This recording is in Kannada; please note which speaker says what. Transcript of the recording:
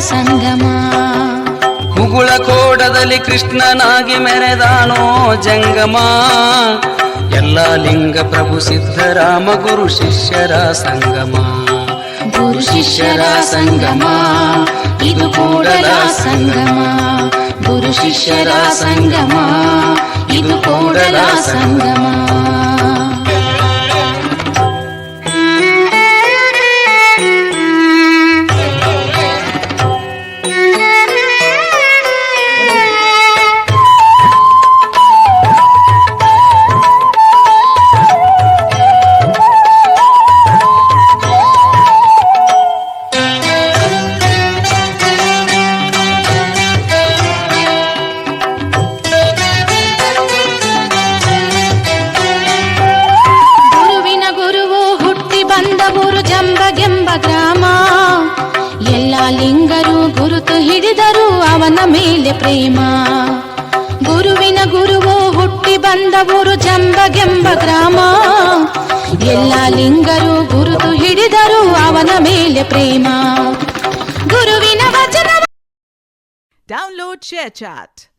Speaker 1: ಸಂಗಮ.
Speaker 2: ಮುಗುಳ ಕೋಡದಲ್ಲಿ ಕೃಷ್ಣನಾಗಿ ಮೆರೆದಾನೋ ಜಂಗಮ. ಎಲ್ಲ ಲಿಂಗ ಪ್ರಭು ಸಿದ್ಧರಾಮ ಗುರು ಶಿಷ್ಯರ ಸಂಗಮ.
Speaker 1: ಗುರು ಶಿಷ್ಯರ ಸಂಗಮ ಇದು ಕೂಡಲ ಸಂಗಮ. ಗುರು ಶಿಷ್ಯರ ಸಂಗಮ ಇದು ಕೂಡಲ ಸಂಗಮ. ಗ್ರಾಮ ಎಲ್ಲ ಲಿಂಗರು ಗುರುತು ಹಿಡಿದರು ಅವನ ಮೇಲೆ ಪ್ರೇಮ. ಗುರುವಿನ ಗುರುವು ಹುಟ್ಟಿ ಬಂದ ಊರು ಜಂಬಗೆಂಬ ಗ್ರಾಮ. ಎಲ್ಲ ಲಿಂಗರು ಗುರುತು ಹಿಡಿದರು ಅವನ ಮೇಲೆ ಪ್ರೇಮ. ಗುರುವಿನ ವಚನ.
Speaker 3: Download ShareChat.